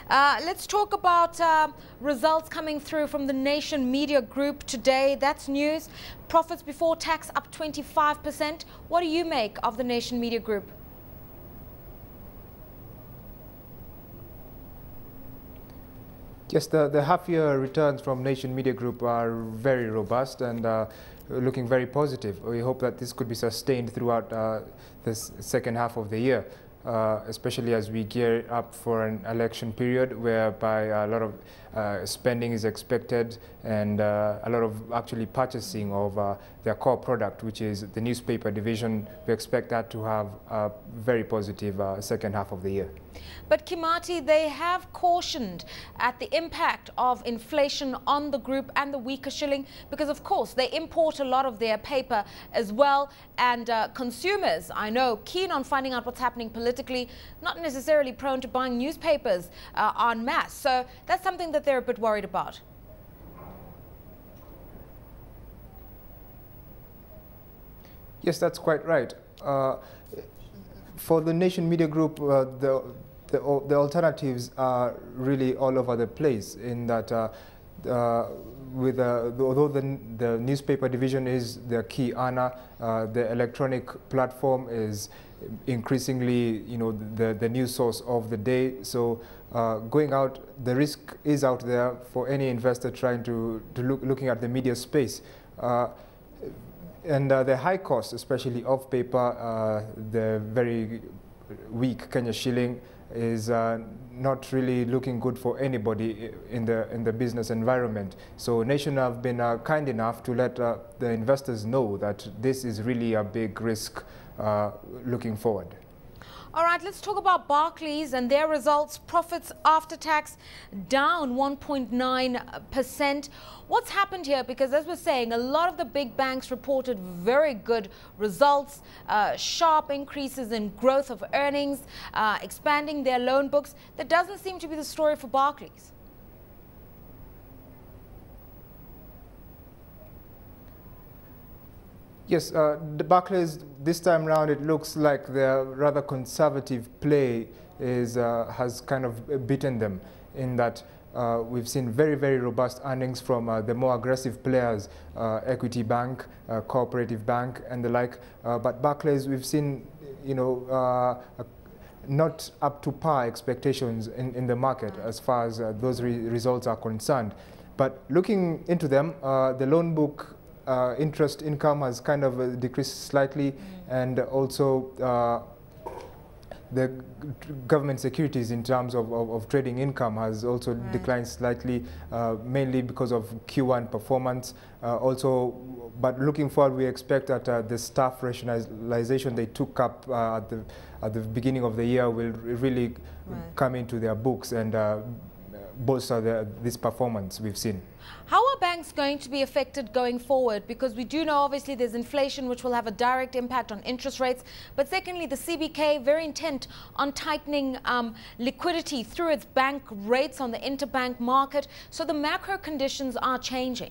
Let's talk about results coming through from the Nation Media Group today. That's news. Profits before tax up 25%. What do you make of the Nation Media Group? Yes, the half-year returns from Nation Media Group are very robust and looking very positive. We hope that this could be sustained throughout this second half of the year, especially as we gear up for an election period whereby a lot of spending is expected and a lot of actually purchasing of their core product, which is the newspaper division. We expect that to have a very positive second half of the year. But Kimathi, they have cautioned at the impact of inflation on the group and the weaker shilling because, of course, they import a lot of their paper as well. And consumers, I know, keen on finding out what's happening politically, not necessarily prone to buying newspapers en masse. So that's something that they're a bit worried about. Yes, that's quite right. For the Nation Media Group, the alternatives are really all over the place in that although the newspaper division is the key earner, the electronic platform is increasingly, the news source of the day. So going out, the risk is out there for any investor trying to looking at the media space. And the high cost, especially of paper, the very weak Kenya shilling is not really looking good for anybody in the business environment. So Nation have been kind enough to let the investors know that this is really a big risk looking forward. All right, let's talk about Barclays and their results. Profits after tax down 1.9%. What's happened here? Because as we're saying, a lot of the big banks reported very good results, sharp increases in growth of earnings, expanding their loan books. That doesn't seem to be the story for Barclays. Yes, the Barclays this time round, it looks like their rather conservative play has kind of beaten them in that we've seen very, very robust earnings from the more aggressive players, Equity Bank, Cooperative Bank, and the like. But Barclays, we've seen, not up to par expectations in the market as far as those results are concerned. But looking into them, the loan book interest income has kind of decreased slightly, and also the government securities in terms of trading income has also declined slightly, mainly because of Q1 performance. But looking forward, we expect that the staff rationalization they took up at the beginning of the year will really come into their books and bolster this performance we've seen. How are banks going to be affected going forward? Because we do know obviously there's inflation which will have a direct impact on interest rates. But secondly, the CBK very intent on tightening liquidity through its bank rates on the interbank market. So the macro conditions are changing.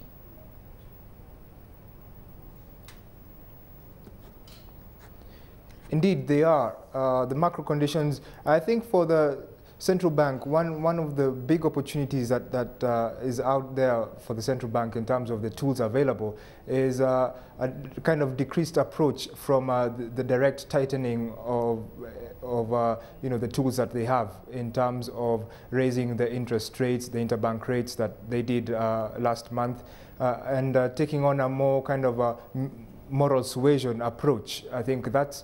Indeed, they are. The macro conditions, I think for the central bank, one of the big opportunities that is out there for the central bank in terms of the tools available is a kind of decreased approach from the direct tightening of the tools that they have in terms of raising the interest rates, the interbank rates that they did last month, and taking on a more kind of a moral suasion approach. I think that's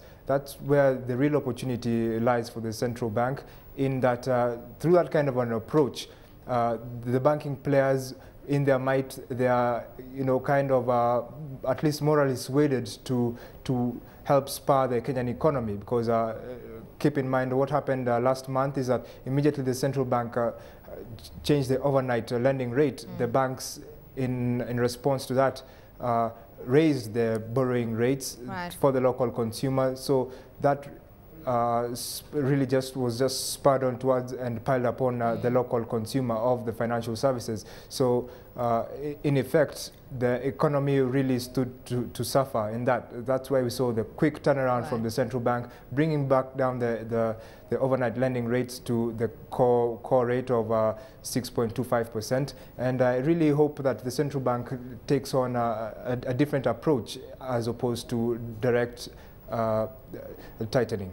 where the real opportunity lies for the central bank, in that through that kind of an approach, the banking players in their might, they are kind of at least morally swayed to help spur the Kenyan economy, because keep in mind what happened last month is that immediately the central bank changed the overnight lending rate. The banks in response to that raised their borrowing rates for the local consumer, so that really was just spurred on towards and piled upon the local consumer of the financial services. So in effect, the economy really stood to suffer in that. That's why we saw the quick turnaround from the central bank, bringing back down the overnight lending rates to the core rate of 6.25%. And I really hope that the central bank takes on a different approach as opposed to direct tightening.